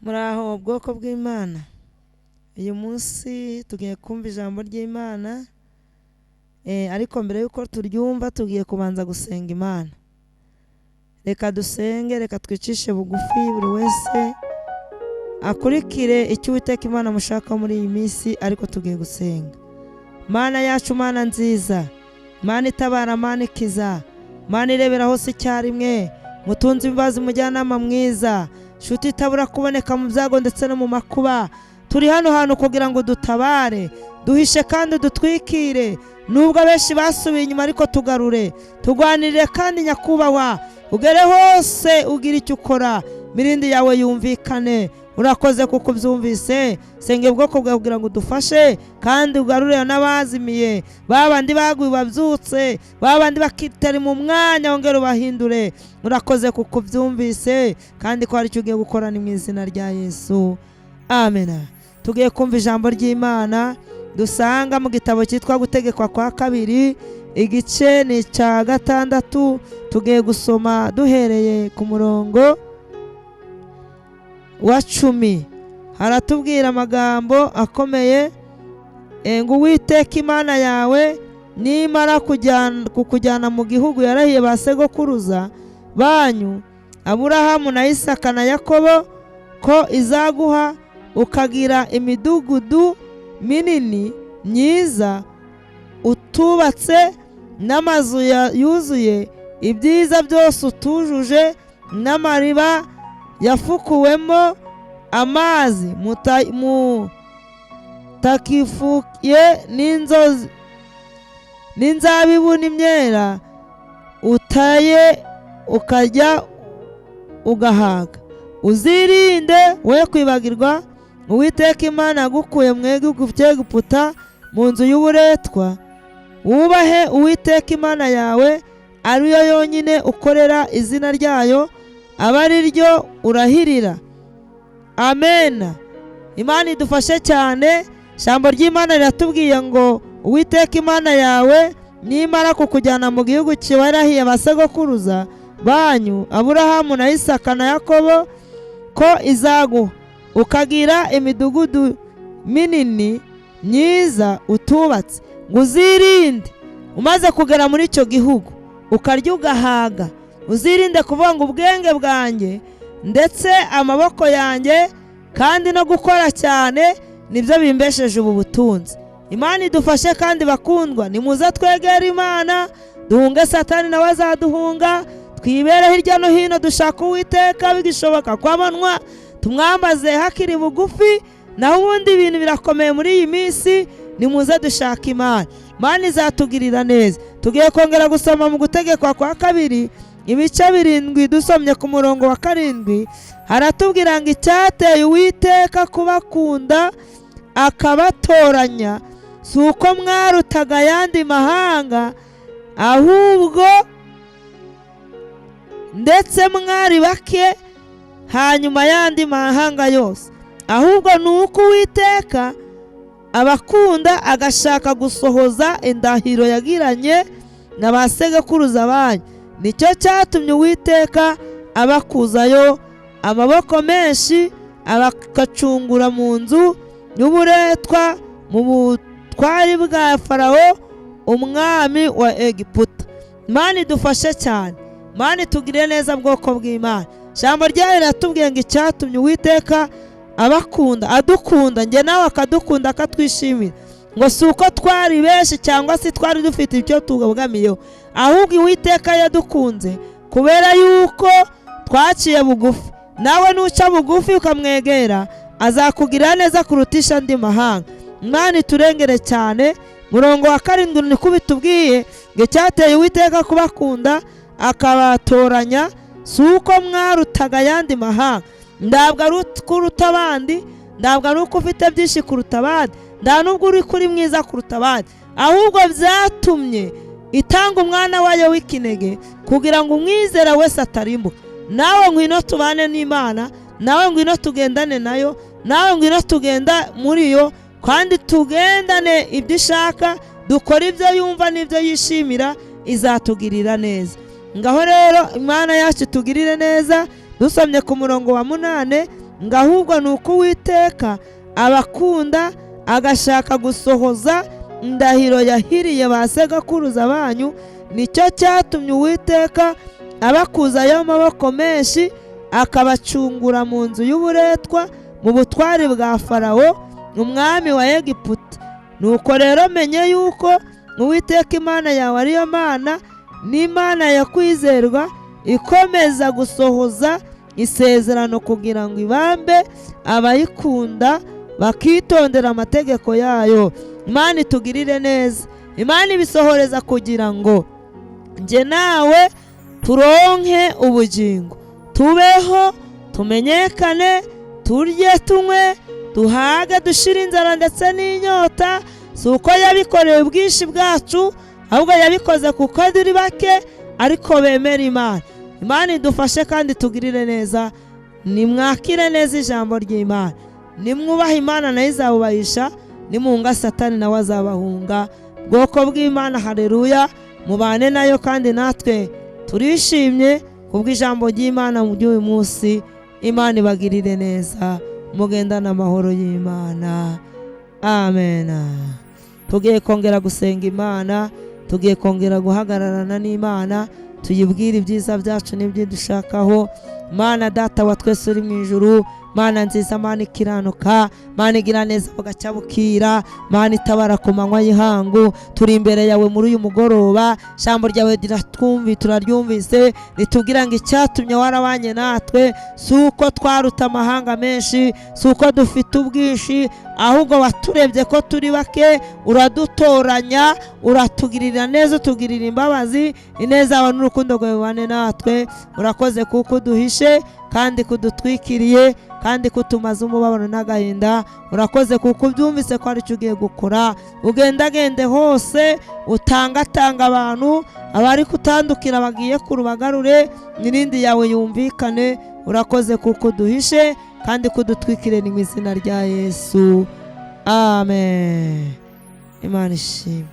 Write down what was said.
Muraho ubwoko bw'Imana. Uyu munsi tugiye kumva ijambo ry'Imana, ariko mbere yuko turyumva tugiye kubanza gusenga Imana. Reka dusenge, reka twicishe bugufi buri wese akurikire icyo Uwiteka Imana mushaka muri iyi minsi, ariko tugiye gusenga. Mana yacu, Mana nziza, Mana itabara, Mana ikiza, Mana irebera hose icyarimwe, mutunzi imbabazi, mujyanama mwiza, nshuti itabura kuboneka mu byago ndetse no mu makuba. Turi hano hantu kugira ngo dutabare, duhishe kandi dutwikire. Nubwo abenshi basubiye inyuma, ariko tugarure, tugwanirire kandi nyakubahwa, ugere hose ugira icyo ukora, mirindi yawe yumvikane. Urakoze kuko ubyumvise. Senge ubwoko bwawe kugira ngo udufashe kandi ugarurire n'abazimiye, babandi baguye babyutse, babandi bakitera mu mwanya, wongere ubahindure. Urakoze kuko ubyumvise kandi ko hari icyo ugiye gukora, ni mu izina rya Yesu, amen. Tugiye kumva ijambo ry'Imana dusanga mu gitabo cyitwa Gutegekwa kwa kabiri, igice ni cya 6. Tugiye gusoma duhereye ku murongo wa 10. Haratubwira amagambo akomeye ngo Uwiteka Imana yawe nimara kukujyana mu gihugu yarahiye ba sogokuruza banyu Aburahamu na Isaka na Yakobo ko izaguha, ukagira imidugudu minini myiza utubatse, n'amazu yuzuye ibyiza byose utujuje, n'amariba yafukuwemo amazi mutakifuye, n'inzabibu n'imyera utaye ukajya ugahaga. Uzirinde we kwibagirwa Uwiteka Imana yagukuye mu gihugu cy'Egiputa, mu nzu y'uburetwa. Wubahe Uwiteka Imana yawe, ari yo yonyine ukorera izina ryayo, aba ari ryo urahirira. Amen. Imana idufashe cyane. Ijambo ry'Imana riratubwiye ngo Uwiteka Imana yawe nimara kukujyana mu gihugu cyarahiye ba sogokuruza banyu Aburahamu na Isaka na Yakobo ko izaguha, ukagira imidugudu minini myiza utubatse. Ngo uzirinde umaze kugera muri icyo gihugu ukarya ugahaga. Uzirinde kuvuga ngo ubwenge bwanjye ndetse amaboko yanjye kandi no gukora cyane nibyo bimbesheje ubu butunzi. Imana idufashe kandi bakundwa, nimuze twegere Imana, duhunge Satani nawe azaduhunga. Twibere hirya no hino dushaka Uwiteka bigishoboka kwamanywa, tumwambaze hakiri bugufi. Naho ubundi ibintu birakomeye muri iyi minsi, nimuze dushaka Imana. Imana izatugirira neza. Tugiye kongera gusoma mu Gutegekwa kwa kabiri, ibice 7. Dusomye ku murongo wa 7, haratubwira ngo icyateye Uwiteka kubakunda akabatoranya, si uko mwarutaga ayandi mahanga, ahubwo ndetse mwari bake hanyuma y'andi mahanga yose, ahubwo ni uko Uwiteka abakunda agashaka gusohoza indahiro yagiranye na ba sogokuruza banyu. Nicyo cyatumye Uwiteka abakuzayo amaboko menshi, abakacungura mu nzu y'uburetwa, mu butwari bwa Farawo umwami wa Egiputa. Imana idufashe cyane, Imana itugirire neza bwoko bw'Imana. Ijambo ryayo riratubwiye ngo icyatumye Uwiteka abakunda, adukunda, njye nawe akadukunda, akatwishimira, ngo si uko twari benshi cyangwa se twari dufite icyo tugabwamiyeho, ahubwo Uwiteka yadukunze kubera yuko twaciye bugufi. Nawe nuca bugufi ukamwegera, azakugirira neza kurutisha andi mahanga. Imana iturengere cyane. Murongo wa 7 niko bitubwiye ngo icyateye Uwiteka kubakunda akabatoranya, si uko mwarutaga ayandi mahanga. Ntabwo ari ukuruta abandi, ntabwo ari uko ufite byinshi kuruta abandi, nta nubwo uri kuri mwiza kuruta abandi, ahubwo byatumye itanga umwana wayo w'ikinege kugira ngo umwizere wese atarimbuka. Nawe ngwino tubane n'Imana, nawe ngwino tugendane nayo, nawe ngwino tugenda muri yo, kandi tugendane ibyo ishaka, dukora ibyo yumva n'ibyo yishimira, izatugirira neza. Ngaho rero Imana yacu tugirire neza. Dusomye ku murongo wa 8, ngo ahubwo ni uko Uwiteka abakunda agashaka gusohoza indahiro yahiriye ba sekuruza banyu. Nicyo cyatumye Uwiteka abakuzayo amaboko menshi akabacungura mu nzu y'uburetwa mu butwari bwa Farawo umwami wa Egiputa. Nuko rero menye yuko Uwiteka Imana yawe ariyo Mana n'Imana ya kwizerwa, ikomeza gusohoza isezerano kugira ngo ibambe abayikunda bakitondera amategeko yayo. Imana itugirire neza. Imana ibisohoreza kugira ngo nje nawe turonke ubugingo, tubeho, tumenyekane, turye, tunywe, duhage, dushira inzara ndetse n'inyota. Si uko yabikoreye ubwinshi bwacu, ahubwo yabikoze kuko turi bake ariko bemera Imana. Imana idufashe kandi tugirire neza. Nimwakire neza ijambo ry'Imana, nimwubaha Imana nayo izabubahisha, nimunga Satani nawe azabahunga. Bwoko bw'Imana, haleluya, mubane nayo kandi natwe turishimye kubw'ijambo ry'Imana mu by'uyu munsi. Imana ibagirire neza, mugendane amahoro y'Imana. Amen. Tugiye kongera gusenga Imana, tugiye kongera guhagararana n'Imana, tuyibwire ibyiza byacu n'ibyidushakaho. Mana Data wa twese uri mu ijuru, Mana nziza, Mana ikiranuka, Mana igira neza bugacya bukira, Mana itabara ku manywa y'ihangu. Turi imbere yawe muri uyu mugoroba, ijambo ryawe turaryumvise, ritubwira ngo icyatumye warabanye natwe si uko twaruta amahanga menshi, si uko dufite ubwinshi, ahubwo waturebye ko turi bake uradutoranya, uratugirira neza, utugirira imbabazi. Ineza yawe n'urukundo rwawe bibane natwe. Urakoze kuko uduhishe kandi kudutwikiriye kandi kutumaza umubabaro n'agahinda. Urakoze kuko ubyumvise ko ari cyo ugiye gukora. Ugendagende hose, utangatanga abantu, abari kutandukira bagiye kurubagarure, n'irindi yawe yumvikane. Urakoze kuko uduhishe kandi kudutwikire mu izina rya Yesu. Amen. Imana ishimwe.